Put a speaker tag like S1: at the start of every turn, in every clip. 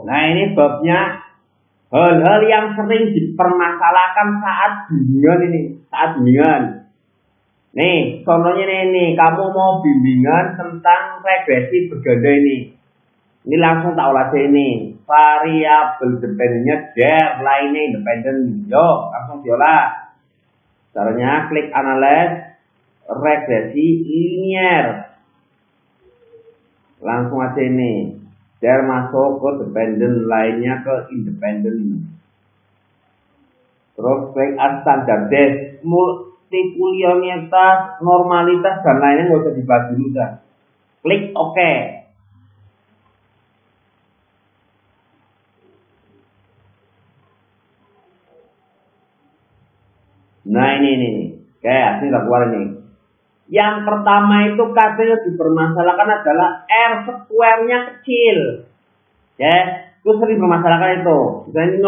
S1: Nah, ini babnya hal-hal yang sering dipermasalahkan saat bimbingan ini. Saat bimbingan. Nih, contohnya ini. Kamu mau bimbingan tentang regresi berganda ini. Ini langsung tak olah ini. Variabel dependennya der, lainnya independen. Yo, langsung diolah. Caranya klik analyze regresi linear. Langsung aja ini. Der masuk ke dependen, lainnya ke independen. Terus klik standar des, multikulionalitas, normalitas dan lainnya nggak usah dibahas dulu dah. Klik OK. Nah ini. Oke, hasil udah keluar ini. Yang pertama itu katanya dipermasalahkan adalah R square-nya kecil. Ya, itu sering dipermasalahkan itu. Misalnya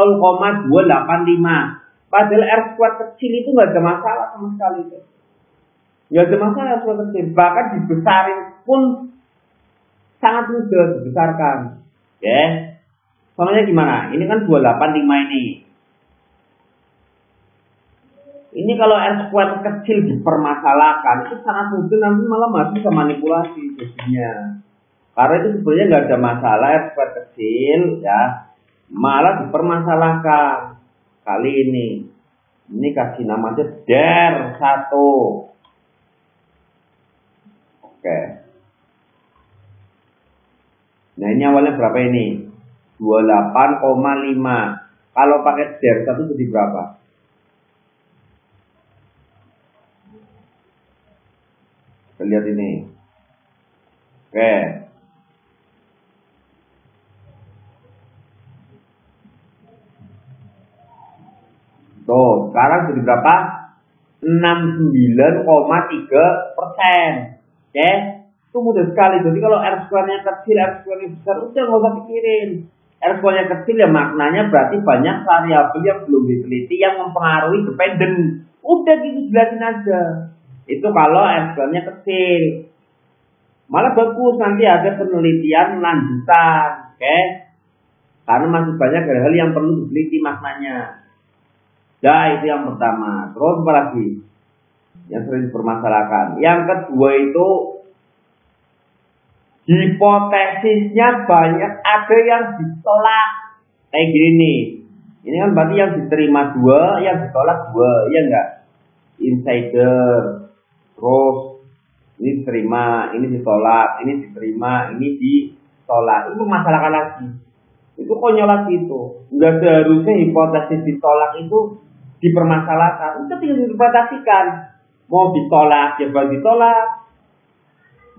S1: 0,285. Padahal R square kecil itu nggak ada masalah sama sekali itu. Nggak ada masalah R square kecil. Bahkan dibesarin pun sangat mudah dibesarkan. Ya. Soalnya gimana? Ini kan 285 ini. Ini kalau R square kecil dipermasalahkan itu sangat mudah, nanti malah masuk ke manipulasi jadinya. Karena itu sebenarnya nggak ada masalah R square kecil ya, malah dipermasalahkan. Kali ini kasih nama aja der 1. Oke. Nah ini awalnya berapa ini? 28,5. Kalau pakai der 1 jadi berapa? Kita lihat ini. Oke. Tuh, sekarang jadi berapa? 69,3%. Oke. Itu mudah sekali. Jadi kalau R square-nya kecil, R square-nya besar, udah nggak usah pikirin. R square-nya kecil ya maknanya berarti banyak variabel yang belum diteliti yang mempengaruhi dependen. Udah gitu jelasin aja. Itu kalau R square-nya kecil. Malah bagus nanti ada penelitian lanjutan, oke? Karena masih banyak hal-hal yang perlu diteliti maknanya. Nah, itu yang pertama. Terus apa lagi? Yang sering dipermasalahkan. Yang kedua itu hipotesisnya banyak, ada yang ditolak. Kayak gini nih. Ini kan berarti yang diterima 2, yang ditolak 2, iya enggak? Insider. Terus ini diterima, ini ditolak, ini diterima, ini ditolak. Itu masalahkan lagi. Itu konyol lagi itu. Enggak seharusnya hipotesis ditolak itu dipermasalahkan. Itu tinggal diinterpretasikan. Mau ditolak ya berarti ditolak.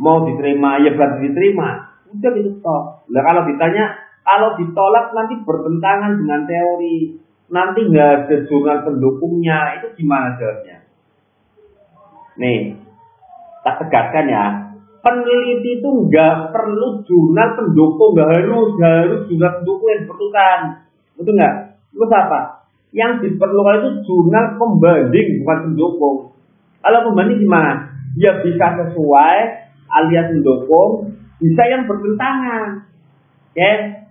S1: Mau diterima ya berarti diterima. Udah gitu stop. Nah kalau ditanya, kalau ditolak nanti bertentangan dengan teori. Nanti nggak ada jurnal pendukungnya. Itu gimana jawabnya? Nih. Tak tegaskan ya, peneliti itu nggak perlu jurnal pendukung, nggak harus jurnal pendukung yang diperlukan, betul nggak? Itu apa? Yang diperlukan itu jurnal pembanding, bukan pendukung. Kalau pembanding gimana? Ya bisa sesuai alias mendukung, bisa yang bertentangan, ya.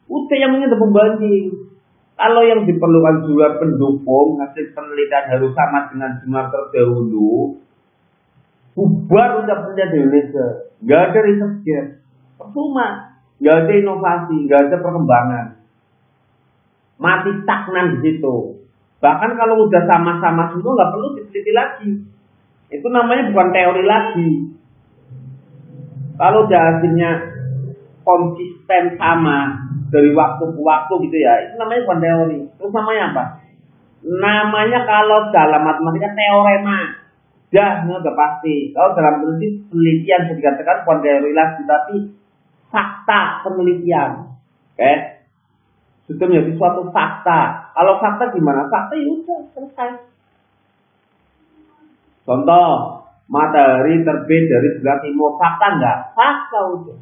S1: Udah yang ini ada pembanding. Kalau yang diperlukan jurnal pendukung, hasil penelitian harus sama dengan jurnal terdahulu. Bubar udah penelitian di Indonesia, nggak ada risetnya, percuma, nggak ada inovasi, nggak ada perkembangan, mati stagnan di situ. Bahkan kalau udah sama-sama semua nggak perlu diteliti lagi, itu namanya bukan teori lagi. Kalau udah hasilnya konsisten sama dari waktu ke waktu gitu ya, itu namanya bukan teori. Terus namanya apa? Namanya kalau dalam matematika teorema. Ya, ini udah pasti. Kalau dalam penelitian bisa dikatakan bukan teori lagi, tapi fakta penelitian. Oke? Sudah menjadi suatu fakta. Kalau fakta gimana? Fakta ya udah selesai. Contoh, matahari terbit dari sebelah timur. Fakta enggak? Fakta udah.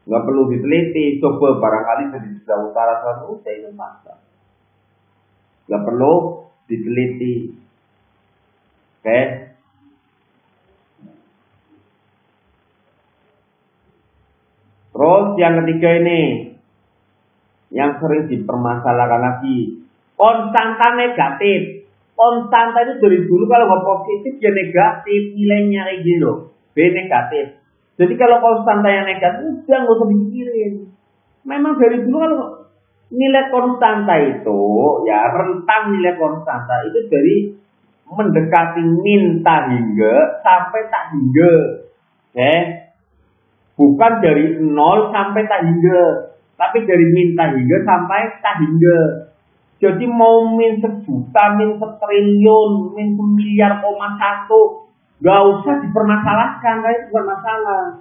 S1: Nggak perlu diteliti. Coba barangkali dari sebelah utara selatan, udah itu fakta. Nggak perlu diteliti. Oke. Terus yang ketiga ini, yang sering dipermasalahkan lagi, konstanta negatif. Konstanta itu dari dulu kalau nggak positif ya negatif, nilainya kayak gini loh, B negatif. Jadi kalau konstanta yang negatif udah nggak usah dipikirin. Memang dari dulu kalau nilai konstanta itu ya rentang nilai konstanta itu dari mendekati min tak hingga sampai tak hingga. Bukan dari 0 sampai tak hingga, tapi dari min tak hingga sampai tak hingga. Jadi mau min 1.000.000, min 1.000.000.000, min 1.1 miliar, gak usah dipermasalahkan, itu bukan masalah.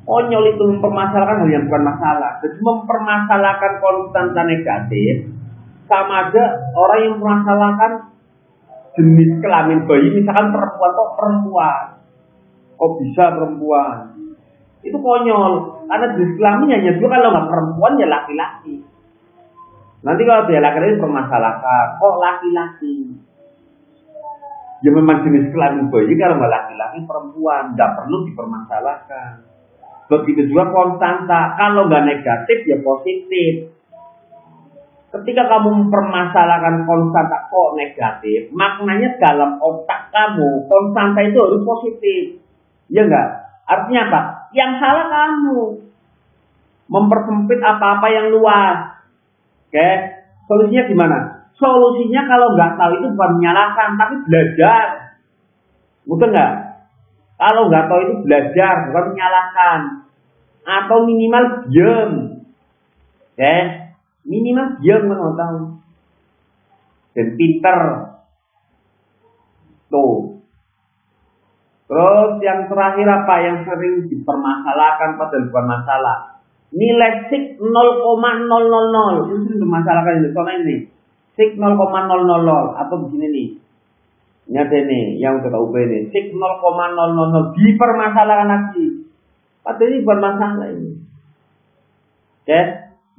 S1: Konyol itu mempermasalahkan hal yang bukan masalah. Jadi mempermasalahkan konstanta negatif sama aja orang yang mempermasalahkan jenis kelamin bayi, misalkan perempuan kok perempuan. Kok bisa perempuan? Itu konyol. Karena jenis kelamin hanya dua, kalau nggak perempuan ya laki-laki. Nanti kalau dia laki-laki permasalahkan, kok laki-laki? Ya memang jenis kelamin bayi, kalau nggak laki-laki perempuan, nggak perlu dipermasalahkan. Begitu juga konstanta, kalau nggak negatif ya positif. Ketika kamu mempermasalahkan konstanta kok negatif, maknanya dalam otak kamu konstanta itu harus positif. Ya enggak? Artinya apa? Yang salah kamu mempersempit apa-apa yang luas. Oke? Solusinya gimana? Solusinya kalau nggak tahu itu bukan menyalahkan, tapi belajar. Betul nggak? Kalau nggak tahu itu belajar, bukan menyalahkan. Atau minimal diam. Oke? Minimal diam kalau tahu. Dan pinter. Tuh. Terus yang terakhir apa yang sering dipermasalahkan padahal bukan masalah? Nilai sik 0,000. Itu sering dipermasalahkan ini. Soalnya ini. Sik 0,000 atau begini nih. Ini ada nih yang udah UB ini. Sik 0,000 dipermasalahkan lagi. Padahal ini bukan masalah ini. Oke?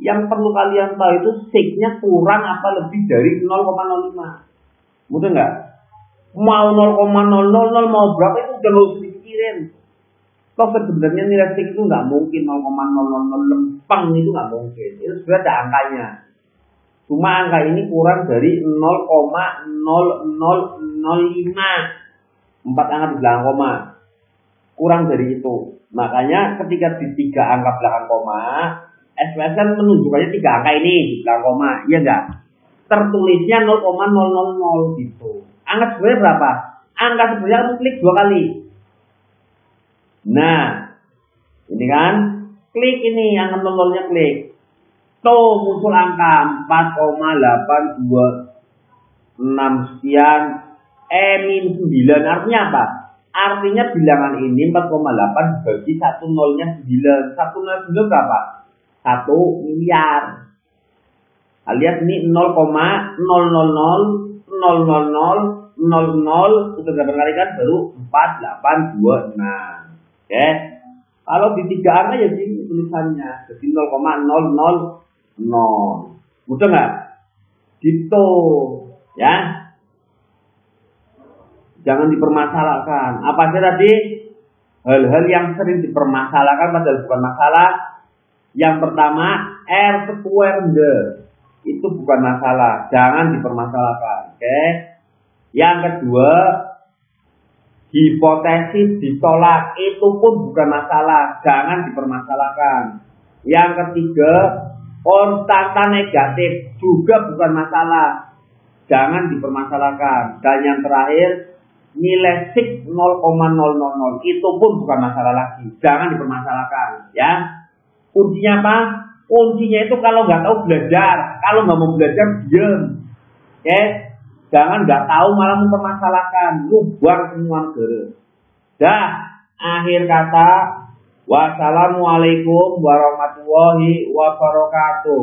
S1: Yang perlu kalian tahu itu siknya kurang apa lebih dari 0,05. Mudah nggak? Mau 0,000 mau berapa itu udah harus dipikirin. Toh sebenarnya nilai sik itu nggak mungkin 0,000 lempeng, itu nggak mungkin. Itu sudah ada angkanya. Cuma angka ini kurang dari 0,0005. 4 angka di belakang koma. Kurang dari itu. Makanya ketika di 3 angka belakang koma, SPS kan menunjukkannya 3 angka ini di belakang koma, iya enggak? Tertulisnya 0,000 gitu. Angka sebenarnya berapa? Angka sebenarnya kamu klik 2 kali. Nah, ini kan, klik ini yang 0-nya klik. Tuh muncul angka 4,826 sekian min 9. Artinya apa? Artinya bilangan ini 4,8 dibagi 1 nolnya 9. 1 nol 9 berapa? 1 miliar. Alias ini 0,0000000 sudah dapat kalikan baru 4826. Oke. Kalau di 3 angka ya sini tulisannya jadi 0,000. Mudah nggak? Gitu ya. Jangan dipermasalahkan. Apa sih tadi? Hal-hal yang sering dipermasalahkan padahal bukan masalah. Yang pertama, R squared. Itu bukan masalah. Jangan dipermasalahkan. Oke. Yang kedua, hipotesis ditolak. Itu pun bukan masalah. Jangan dipermasalahkan. Yang ketiga, konstanta negatif juga bukan masalah. Jangan dipermasalahkan. Dan yang terakhir, nilai sik 0,000 itu pun bukan masalah lagi. Jangan dipermasalahkan. Ya. Kuncinya apa? Kuncinya itu kalau nggak tahu belajar. Kalau nggak mau belajar, diam. Oke? Jangan nggak tahu malah mempermasalahkan. Lu buang semua negara. Dah. Akhir kata. Wassalamualaikum warahmatullahi wabarakatuh.